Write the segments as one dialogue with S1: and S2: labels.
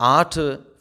S1: 8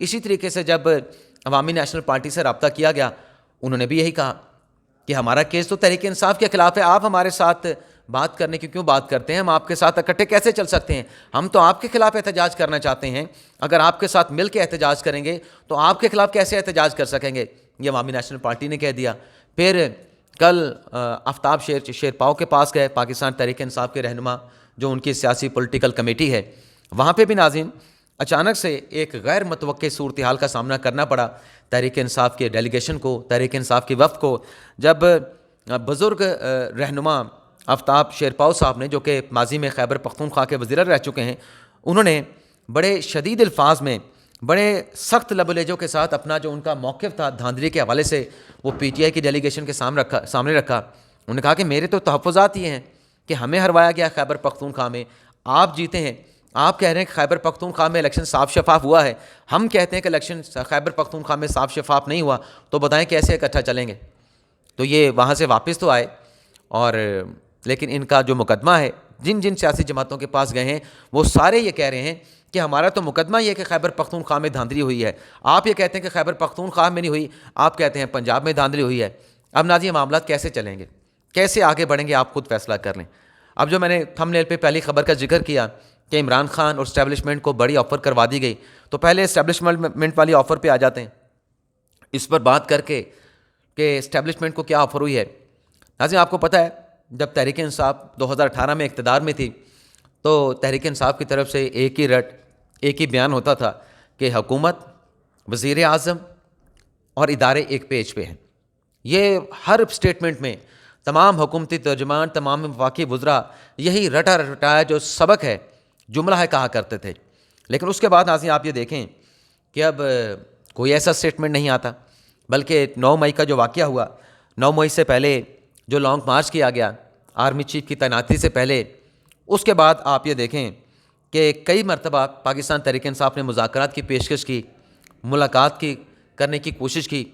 S1: اسی طریقے سے جب عوامی نیشنل پارٹی سے رابطہ کیا گیا، انہوں نے بھی یہی کہا کہ ہمارا کیس تو تحریک انصاف کے خلاف ہے، آپ ہمارے ساتھ بات کرنے کی کیوں بات کرتے ہیں، ہم آپ کے ساتھ اکٹھے کیسے چل سکتے ہیں، ہم تو آپ کے خلاف احتجاج کرنا چاہتے ہیں، اگر آپ کے ساتھ مل کے احتجاج کریں گے تو آپ کے خلاف کیسے احتجاج کر سکیں گے، یہ عوامی نیشنل پارٹی نے کہہ دیا۔ پھر کل آفتاب شیرپاؤ کے پاس گئے، پاکستان تحریک انصاف کے رہنما، جو ان کی سیاسی پولیٹیکل کمیٹی ہے، وہاں پہ بھی ناظرین اچانک سے ایک غیر متوقع صورتحال کا سامنا کرنا پڑا تحریک انصاف کے ڈیلیگیشن کو، تحریک انصاف کی وفد کو، جب بزرگ رہنما آفتاب شیرپاؤ صاحب نے، جو کہ ماضی میں خیبر پختونخوا کے وزیر رہ چکے ہیں، انہوں نے بڑے شدید الفاظ میں، بڑے سخت لب و لہجوں کے ساتھ اپنا جو ان کا موقف تھا دھاندلی کے حوالے سے وہ پی ٹی آئی کی ڈیلیگیشن کے سامنے رکھا۔ انہوں نے کہا کہ میرے تو تحفظات یہ ہیں کہ ہمیں ہروایا گیا خیبر پختونخوا میں، آپ جیتے ہیں، آپ کہہ رہے ہیں کہ خیبر پختونخوا میں الیکشن صاف شفاف ہوا ہے، ہم کہتے ہیں کہ الیکشن خیبر پختونخوا میں صاف شفاف نہیں ہوا، تو بتائیں کیسے اکٹھا چلیں گے۔ تو یہ وہاں سے واپس تو آئے، اور لیکن ان کا جو مقدمہ ہے، جن جن سیاسی جماعتوں کے پاس گئے ہیں وہ سارے یہ کہہ رہے ہیں کہ ہمارا تو مقدمہ یہ کہ خیبر پختونخوا میں دھاندلی ہوئی ہے، آپ یہ کہتے ہیں کہ خیبر پختونخوا میں نہیں ہوئی، آپ کہتے ہیں پنجاب میں دھاندلی ہوئی ہے۔ اب ناظرین معاملات کیسے چلیں گے، کیسے آگے بڑھیں گے، آپ خود فیصلہ کر لیں۔ اب جو میں نے تھم نیل پہ پہلی خبر کا ذکر کیا کہ عمران خان اور اسٹیبلشمنٹ کو بڑی آفر کروا دی گئی، تو پہلے اسٹیبلشمنٹ والی آفر پہ آ جاتے ہیں، اس پر بات کر کے کہ اسٹیبلشمنٹ کو کیا آفر ہوئی ہے۔ ناظرین آپ کو پتہ ہے جب تحریک انصاف 2018 میں اقتدار میں تھی تو تحریک انصاف کی طرف سے ایک ہی رٹ، ایک ہی بیان ہوتا تھا کہ حکومت، وزیر اعظم اور ادارے ایک پیج پہ ہیں۔ یہ ہر اسٹیٹمنٹ میں تمام حکومتی ترجمان، تمام وفاقی وزراء یہی رٹا رٹایا جو سبق ہے، جملہ ہے کہا کرتے تھے۔ لیکن اس کے بعد ناظرین آپ یہ دیکھیں کہ اب کوئی ایسا اسٹیٹمنٹ نہیں آتا، بلکہ 9 مئی کا جو واقعہ ہوا، 9 مئی سے پہلے جو لانگ مارچ کیا گیا آرمی چیف کی تعیناتی سے پہلے، اس کے بعد آپ یہ دیکھیں کہ کئی مرتبہ پاکستان تحریک انصاف نے مذاکرات کی پیشکش کی، ملاقات کرنے کی کوشش کی،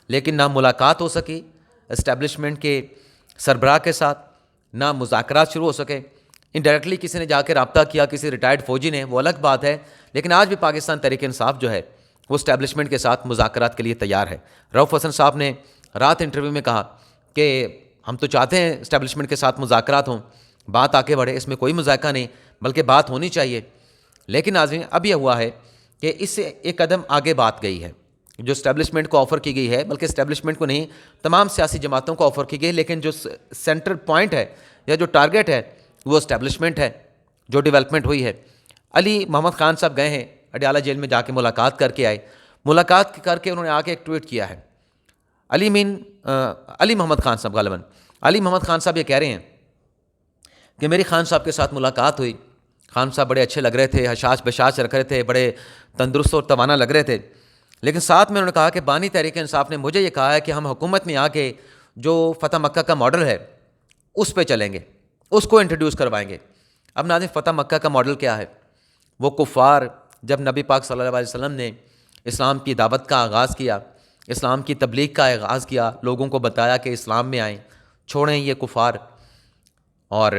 S1: لیکن نہ ملاقات ہو سکی اسٹیبلشمنٹ کے سربراہ کے ساتھ، نہ مذاکرات شروع ہو سکے۔ انڈائریکٹلی کسی نے جا کے رابطہ کیا، کسی ریٹائرڈ فوجی نے، وہ الگ بات ہے، لیکن آج بھی پاکستان تحریک انصاف جو ہے وہ اسٹیبلشمنٹ کے ساتھ مذاکرات کے لیے تیار ہے۔ رؤف حسن صاحب نے رات انٹرویو میں کہا کہ ہم تو چاہتے ہیں اسٹیبلشمنٹ کے ساتھ مذاکرات ہوں، بات آگے بڑھے، اس میں کوئی مذاکرہ نہیں بلکہ بات ہونی چاہیے۔ لیکن ناظرین اب یہ ہوا ہے کہ اس سے ایک قدم آگے بات گئی ہے، جو اسٹیبلشمنٹ کو آفر کی گئی ہے، بلکہ اسٹیبلشمنٹ کو نہیں تمام سیاسی جماعتوں کو آفر کی گئی، لیکن جو سینٹر پوائنٹ ہے یا جو ٹارگٹ ہے وہ اسٹیبلشمنٹ ہے، جو ڈیولپمنٹ ہوئی ہے۔ علی محمد خان صاحب گئے ہیں اڈیالہ جیل میں، جا کے ملاقات کر کے آئے، ملاقات کر کے انہوں نے آ کے ایک ٹویٹ کیا ہے۔ علی محمد خان صاحب غالباً علی محمد خان صاحب یہ کہہ رہے ہیں کہ میری خان صاحب کے ساتھ ملاقات ہوئی، خان صاحب بڑے اچھے لگ رہے تھے، حشاش بشاش رکھ رہے تھے، بڑے تندرست اور توانا لگ رہے تھے، لیکن ساتھ میں انہوں نے کہا کہ بانی تحریک انصاف نے مجھے یہ کہا ہے کہ ہم حکومت میں آ کے جو فتح مکہ کا ماڈل ہے اس پہ چلیں گے، اس کو انٹروڈیوس کروائیں گے۔ اب ناظرین فتح مکہ کا ماڈل کیا ہے؟ وہ کفار جب نبی پاک صلی اللہ علیہ وسلم نے اسلام کی دعوت کا آغاز کیا، اسلام کی تبلیغ کا آغاز کیا، لوگوں کو بتایا کہ اسلام میں آئیں، چھوڑیں یہ کفار، اور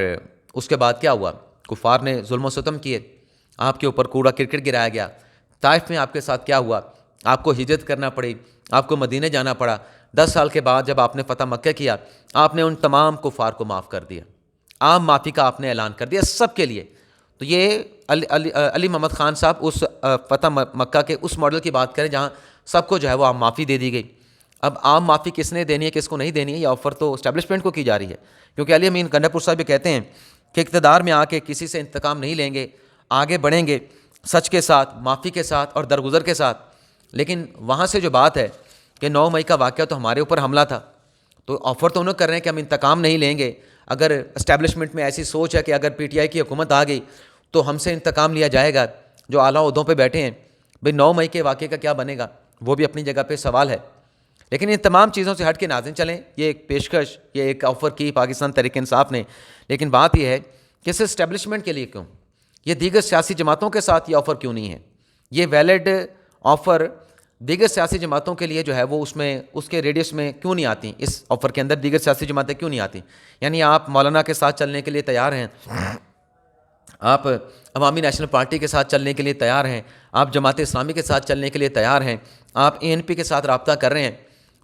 S1: اس کے بعد کیا ہوا؟ کفار نے ظلم و ستم کیے، آپ کے اوپر کوڑا کرکٹ گرایا گیا۔ طائف میں آپ کے ساتھ کیا ہوا؟ آپ کو ہجرت کرنا پڑی، آپ کو مدینے جانا پڑا۔ 10 سال کے بعد جب آپ نے فتح مکہ کیا، آپ نے ان تمام کفار کو معاف کر دیا، عام معافی کا آپ نے اعلان کر دیا سب کے لیے۔ تو یہ علی محمد خان صاحب اس فتح مکہ کے اس ماڈل کی بات کریں جہاں سب کو جو ہے وہ عام معافی دے دی گئی۔ اب عام معافی کس نے دینی ہے، کس کو نہیں دینی ہے، یہ آفر تو اسٹیبلشمنٹ کو کی جا رہی ہے، کیونکہ علی امین گنڈا پور صاحب یہ کہتے ہیں کہ اقتدار میں آ کے کسی سے انتقام نہیں لیں گے، آگے بڑھیں گے سچ کے ساتھ، معافی کے ساتھ اور درگزر کے ساتھ۔ لیکن وہاں سے جو بات ہے کہ 9 مئی کا واقعہ تو ہمارے اوپر حملہ تھا، تو آفر تو انہوں کر رہے ہیں کہ ہم انتقام نہیں لیں گے۔ اگر اسٹیبلشمنٹ میں ایسی سوچ ہے کہ اگر پی ٹی آئی کی حکومت آ گئی تو ہم سے انتقام لیا جائے گا، جو اعلیٰ عہدوں پہ بیٹھے ہیں، بھئی 9 مئی کے واقعے کا کیا بنے گا، وہ بھی اپنی جگہ پہ سوال ہے۔ لیکن ان تمام چیزوں سے ہٹ کے ناظرین چلیں، یہ ایک پیشکش، یہ ایک آفر کی پاکستان تحریک انصاف نے، لیکن بات یہ ہے کہ صرف اسٹیبلشمنٹ کے لیے کیوں، یہ دیگر سیاسی جماعتوں کے ساتھ یہ آفر کیوں نہیں ہے؟ یہ ویلڈ آفر دیگر سیاسی جماعتوں کے لیے جو ہے وہ اس کے ریڈیس میں کیوں نہیں آتی؟ اس آفر کے اندر دیگر سیاسی جماعتیں کیوں نہیں آتی؟ یعنی آپ مولانا کے ساتھ چلنے کے لیے تیار ہیں، آپ عوامی نیشنل پارٹی کے ساتھ چلنے کے لیے تیار ہیں, آپ جماعت اسلامی کے ساتھ چلنے کے لیے تیار ہیں, آپ ANP کے ساتھ رابطہ کر رہے ہیں,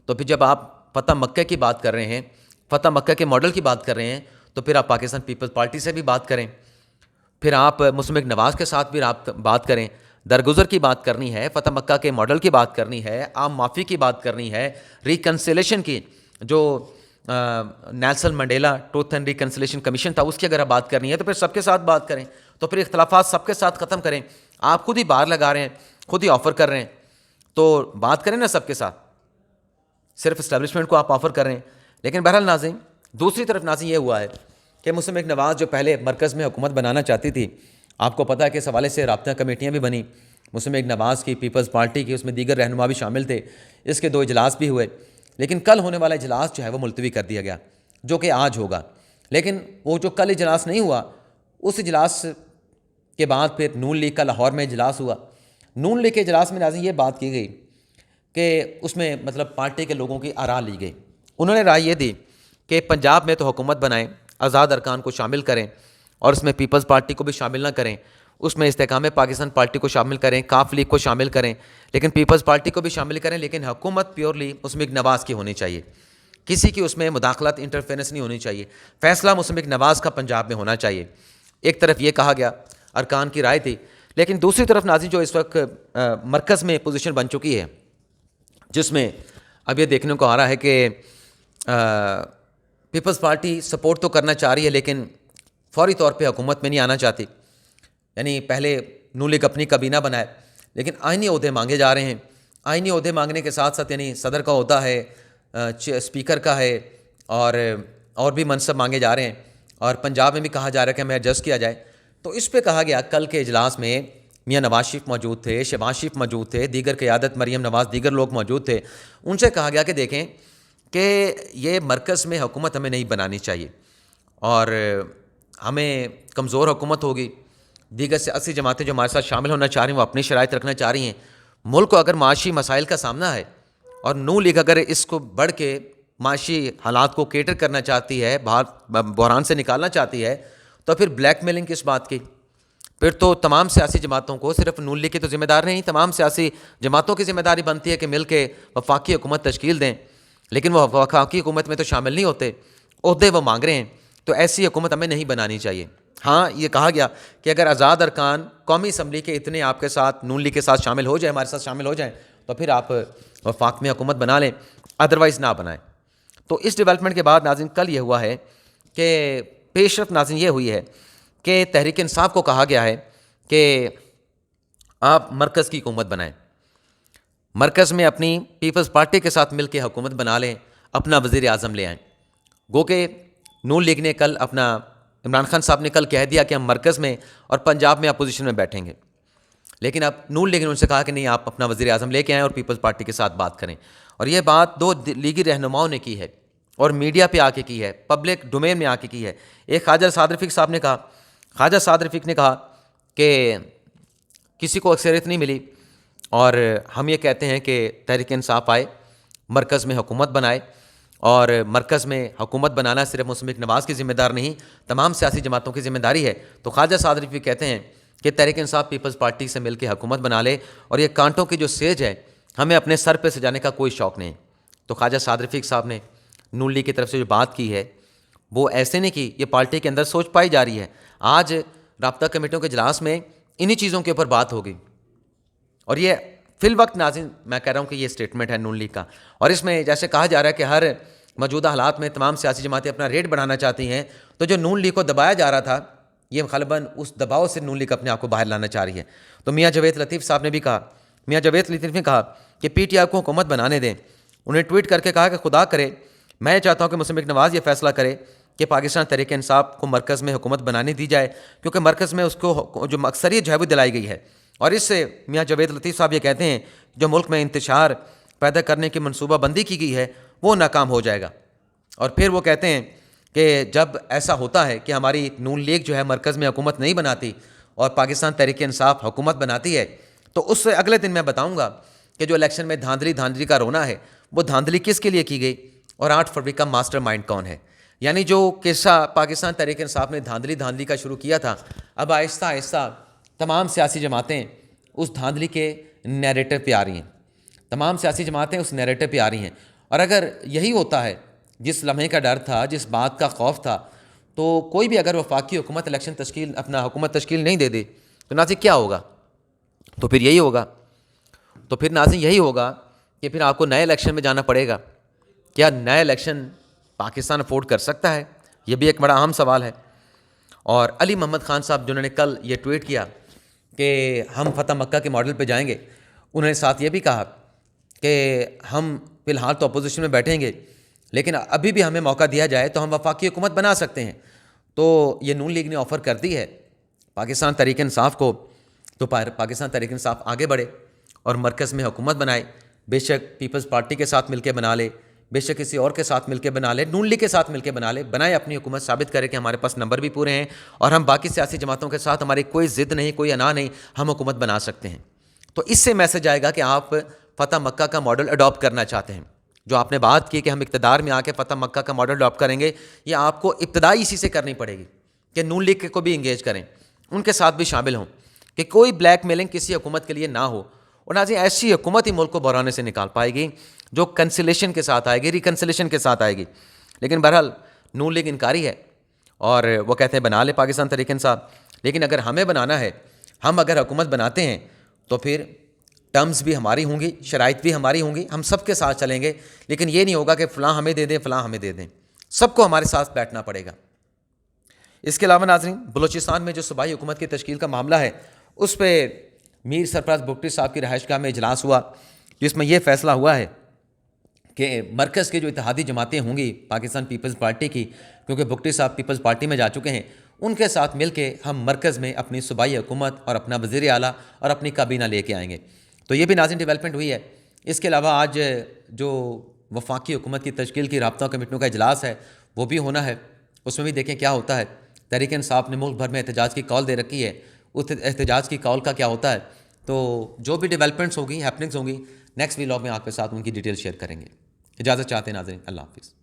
S1: تو پھر جب آپ فتح مکہ کی بات کر رہے ہیں, فتح مکہ کے ماڈل کی بات کر رہے ہیں, تو پھر آپ پاکستان پیپلز پارٹی سے بھی بات کریں, پھر آپ مسلم نواز کے ساتھ بھی بات کریں. درگزر کی بات کرنی ہے, فتح مکہ کے ماڈل کی بات کرنی ہے, عام معافی کی بات کرنی ہے, ریکنسیلیشن کی, جو Nelson Mandela truth and reconciliation commission تھا, اس کی اگر آپ بات کرنی ہے تو پھر سب کے ساتھ بات کریں, تو پھر اختلافات سب کے ساتھ ختم کریں. آپ خود ہی باہر لگا رہے ہیں, خود ہی آفر کر رہے ہیں, تو بات کریں نا سب کے ساتھ, صرف اسٹیبلشمنٹ کو آپ آفر کر رہے ہیں. لیکن بہرحال ناظرین, دوسری طرف ناظرین یہ ہوا ہے کہ مسلم نواز جو پہلے مرکز میں حکومت بنانا چاہتی تھی, آپ کو پتہ ہے کہ اس حوالے سے رابطہ کمیٹیاں بھی بنی, مسلم نواز کی, پیپلز پارٹی کی, اس میں دیگر رہنما بھی شامل تھے, اس کے 2 اجلاس بھی ہوئے. لیکن کل ہونے والا اجلاس جو ہے وہ ملتوی کر دیا گیا, جو کہ آج ہوگا. لیکن وہ جو کل اجلاس نہیں ہوا, اس اجلاس کے بعد پھر نون لیگ کا لاہور میں اجلاس ہوا. نون لیگ کے اجلاس میں ناظرین یہ بات کی گئی کہ اس میں مطلب پارٹی کے لوگوں کی آراء لی گئی. انہوں نے رائے یہ دی کہ پنجاب میں تو حکومت بنائیں, آزاد ارکان کو شامل کریں, اور اس میں پیپلز پارٹی کو بھی شامل نہ کریں, اس میں استحکام پاکستان پارٹی کو شامل کریں, کاف لیگ کو شامل کریں, لیکن پیپلز پارٹی کو بھی شامل کریں, لیکن حکومت پیورلی مسلم نواز کی ہونی چاہیے, کسی کی اس میں مداخلت انٹرفیرنس نہیں ہونی چاہیے, فیصلہ مسلم نواز کا پنجاب میں ہونا چاہیے. ایک طرف یہ کہا گیا, ارکان کی رائے تھی. لیکن دوسری طرف ناظرین جو اس وقت مرکز میں پوزیشن بن چکی ہے, جس میں اب یہ دیکھنے کو آ رہا ہے کہ پیپلز پارٹی سپورٹ تو کرنا چاہ رہی ہے, لیکن فوری طور پہ حکومت میں نہیں آنا چاہتی. یعنی پہلے نون لیگ اپنی کابینہ بنائے, لیکن آئینی عہدے مانگے جا رہے ہیں. آئینی عہدے مانگنے کے ساتھ ساتھ یعنی صدر کا عہدہ ہے, اسپیکر کا ہے, اور بھی منصب مانگے جا رہے ہیں, اور پنجاب میں بھی کہا جا رہا ہے کہ ہمیں ایڈجسٹ کیا جائے. تو اس پہ کہا گیا, کل کے اجلاس میں میاں نواز شریف موجود تھے, شہباز شریف موجود تھے, دیگر قیادت مریم نواز, دیگر لوگ موجود تھے. ان سے کہا گیا کہ دیکھیں کہ یہ مرکز میں حکومت ہمیں نہیں بنانی چاہیے, اور ہمیں کمزور حکومت ہوگی. دیگر سیاسی جماعتیں جو ہمارے ساتھ شامل ہونا چاہ رہی ہیں وہ اپنی شرائط رکھنا چاہ رہی ہیں. ملک کو اگر معاشی مسائل کا سامنا ہے, اور نون لیگ اگر اس کو بڑھ کے معاشی حالات کو کیٹر کرنا چاہتی ہے, بحران سے نکالنا چاہتی ہے, تو پھر بلیک میلنگ کس بات کی؟ پھر تو تمام سیاسی جماعتوں کو, صرف نون لیگ کی تو ذمہ دار نہیں, تمام سیاسی جماعتوں کی ذمہ داری بنتی ہے کہ مل کے وفاقی حکومت تشکیل دیں. لیکن وہ وفاقی حکومت میں تو شامل نہیں ہوتے, عہدے وہ مانگ رہے ہیں. تو ایسی حکومت ہمیں نہیں بنانی چاہیے. ہاں یہ کہا گیا کہ اگر آزاد ارکان قومی اسمبلی کے اتنے آپ کے ساتھ نون لیگ کے ساتھ شامل ہو جائیں, ہمارے ساتھ شامل ہو جائیں, تو پھر آپ وفاق میں حکومت بنا لیں, ادروائز نہ بنائیں. تو اس ڈیولپمنٹ کے بعد ناظرین کل یہ ہوا ہے کہ پیش رفت ناظرین یہ ہوئی ہے کہ تحریک انصاف کو کہا گیا ہے کہ آپ مرکز کی حکومت بنائیں, مرکز میں اپنی پیپلز پارٹی کے ساتھ مل کے حکومت بنا لیں, اپنا وزیر اعظم لے آئیں. گو کہ نون لیگ نے کل اپنا, عمران خان صاحب نے کل کہہ دیا کہ ہم مرکز میں اور پنجاب میں اپوزیشن میں بیٹھیں گے, لیکن اب نون لیگ نے ان سے کہا کہ نہیں, آپ اپنا وزیر اعظم لے کے آئیں اور پیپلز پارٹی کے ساتھ بات کریں. اور یہ بات 2 لیگی رہنماؤں نے کی ہے, اور میڈیا پہ آ کے کی ہے, پبلک ڈومین میں آ کے کی ہے. ایک خواجہ سعد رفیق صاحب نے کہا, خواجہ سعد رفیق نے کہا کہ کسی کو اکثریت نہیں ملی, اور ہم یہ کہتے ہیں کہ تحریک انصاف آئے, مرکز میں حکومت بنائے, اور مرکز میں حکومت بنانا صرف مسلم نواز کی ذمہ دار نہیں, تمام سیاسی جماعتوں کی ذمہ داری ہے. تو خواجہ سعد رفیق کہتے ہیں کہ تحریک انصاف پیپلز پارٹی سے مل کے حکومت بنا لے, اور یہ کانٹوں کی جو سیج ہے ہمیں اپنے سر پہ سجانے کا کوئی شوق نہیں. تو خواجہ سعد رفیق صاحب نے نون لیگ کی طرف سے جو بات کی ہے وہ ایسے نہیں کی, یہ پارٹی کے اندر سوچ پائی جا رہی ہے. آج رابطہ کمیٹیوں کے اجلاس میں انہی چیزوں کے اوپر بات ہوگی, اور یہ فی الوقت ناظرین میں کہہ رہا ہوں کہ یہ اسٹیٹمنٹ ہے نون لیگ کا. اور اس میں جیسے کہا جا رہا ہے کہ ہر موجودہ حالات میں تمام سیاسی جماعتیں اپنا ریٹ بڑھانا چاہتی ہیں, تو جو نون لیگ کو دبایا جا رہا تھا, یہ غالباً اس دباؤ سے نون لیگ اپنے آپ کو باہر لانا چاہ رہی ہے. تو میاں جاوید لطیف صاحب نے بھی کہا, میاں جاوید لطیف نے کہا کہ پی ٹی آئی کو حکومت بنانے دیں. انہیں ٹویٹ کر کے کہا کہ خدا کرے, میں چاہتا ہوں کہ مسلم نواز یہ فیصلہ کرے کہ پاکستان تحریک انصاف کو مرکز میں حکومت بنانے دی جائے, کیونکہ مرکز میں اس کو جو اکثریت جو ہے وہ دلائی گئی ہے. اور اس سے میاں جاوید لطیف صاحب یہ کہتے ہیں جو ملک میں انتشار پیدا کرنے کی منصوبہ بندی کی گئی ہے وہ ناکام ہو جائے گا. اور پھر وہ کہتے ہیں کہ جب ایسا ہوتا ہے کہ ہماری نون لیگ جو ہے مرکز میں حکومت نہیں بناتی اور پاکستان تحریک انصاف حکومت بناتی ہے, تو اس سے اگلے دن میں بتاؤں گا کہ جو الیکشن میں دھاندلی کا رونا ہے وہ دھاندلی کس کے لیے کی گئی, اور 8 فروری کا ماسٹر مائنڈ کون ہے. یعنی جو قصہ پاکستان تحریک انصاف نے دھاندلی کا شروع کیا تھا، اب آہستہ آہستہ تمام سیاسی جماعتیں اس دھاندلی کے نیریٹو پہ آ رہی ہیں، تمام سیاسی جماعتیں اس نیریٹو پہ آ رہی ہیں. اور اگر یہی ہوتا ہے، جس لمحے کا ڈر تھا، جس بات کا خوف تھا، تو کوئی بھی اگر وفاقی حکومت اپنا حکومت تشکیل نہیں دے دے تو ناظرین کیا ہوگا؟ تو پھر یہی ہوگا، تو پھر ناظرین یہی ہوگا کہ پھر آپ کو نئے الیکشن میں جانا پڑے گا. کیا نئے الیکشن پاکستان افورڈ کر سکتا ہے؟ یہ بھی ایک بڑا اہم سوال ہے. اور علی محمد خان صاحب جنہوں نے کل یہ ٹویٹ کیا کہ ہم فتح مکہ کے ماڈل پہ جائیں گے، انہوں نے ساتھ یہ بھی کہا کہ ہم فی الحال تو اپوزیشن میں بیٹھیں گے، لیکن ابھی بھی ہمیں موقع دیا جائے تو ہم وفاقی حکومت بنا سکتے ہیں. تو یہ نون لیگ نے آفر کر دی ہے پاکستان تحریک انصاف کو، تو پاکستان تحریک انصاف آگے بڑھے اور مرکز میں حکومت بنائے. بے شک پیپلز پارٹی کے ساتھ مل کے بنا لے، بے شک کسی اور کے ساتھ مل کے بنا لے، نون لیگ کے ساتھ مل کے بنا لے، بنائے اپنی حکومت، ثابت کرے کہ ہمارے پاس نمبر بھی پورے ہیں اور ہم باقی سیاسی جماعتوں کے ساتھ، ہماری کوئی ضد نہیں، کوئی انا نہیں، ہم حکومت بنا سکتے ہیں. تو اس سے میسج آئے گا کہ آپ فتح مکہ کا ماڈل اڈاپٹ کرنا چاہتے ہیں. جو آپ نے بات کی کہ ہم اقتدار میں آ کے فتح مکہ کا ماڈل اڈاپٹ کریں گے، یہ آپ کو ابتدائی اسی سے کرنی پڑے گی کہ نون لیگ کو بھی انگیج کریں، ان کے ساتھ بھی شامل ہوں، کہ کوئی بلیک میلنگ کسی حکومت کے لیے نہ ہو. اور ناظرین ایسی حکومت ہی ملک کو بحرانے سے نکال پائے گی جو کنسلیشن کے ساتھ آئے گی، ریکنسلیشن کے ساتھ آئے گی. لیکن بہرحال نون لیگ انکاری ہے اور وہ کہتے ہیں بنا لے پاکستان تحریک انصاف. لیکن اگر ہمیں بنانا ہے، ہم اگر حکومت بناتے ہیں تو پھر ٹرمز بھی ہماری ہوں گی، شرائط بھی ہماری ہوں گی، ہم سب کے ساتھ چلیں گے. لیکن یہ نہیں ہوگا کہ فلاں ہمیں دے دیں، فلاں ہمیں دے دیں، سب کو ہمارے ساتھ بیٹھنا پڑے گا. اس کے علاوہ ناظرین بلوچستان میں جو صوبائی حکومت کی تشکیل کا معاملہ ہے، اس پہ میر سرفراز بگٹی صاحب کی رہائش گاہ میں اجلاس ہوا، جس میں یہ فیصلہ ہوا ہے کہ مرکز کے جو اتحادی جماعتیں ہوں گی پاکستان پیپلز پارٹی کی، کیونکہ بگٹی صاحب پیپلز پارٹی میں جا چکے ہیں، ان کے ساتھ مل کے ہم مرکز میں اپنی صوبائی حکومت اور اپنا وزیر اعلیٰ اور اپنی کابینہ لے کے آئیں گے. تو یہ بھی ناظرین ڈیولپمنٹ ہوئی ہے. اس کے علاوہ آج جو وفاقی حکومت کی تشکیل کی رابطہ کمیٹیوں کا اجلاس ہے وہ بھی ہونا ہے. اس میں بھی دیکھیں کیا ہوتا ہے. تحریک انصاف نے ملک بھر میں احتجاج کی کال دے رکھی ہے، اس احتجاج کی کال کا کیا ہوتا ہے. تو جو بھی ڈیولپمنٹس ہوگی، ہیپننگس ہوں گی، نیکسٹ ویلاگ میں آپ کے ساتھ ان کی ڈیٹیل شیئر کریں گے. اجازت چاہتے ہیں ناظرین، اللہ حافظ.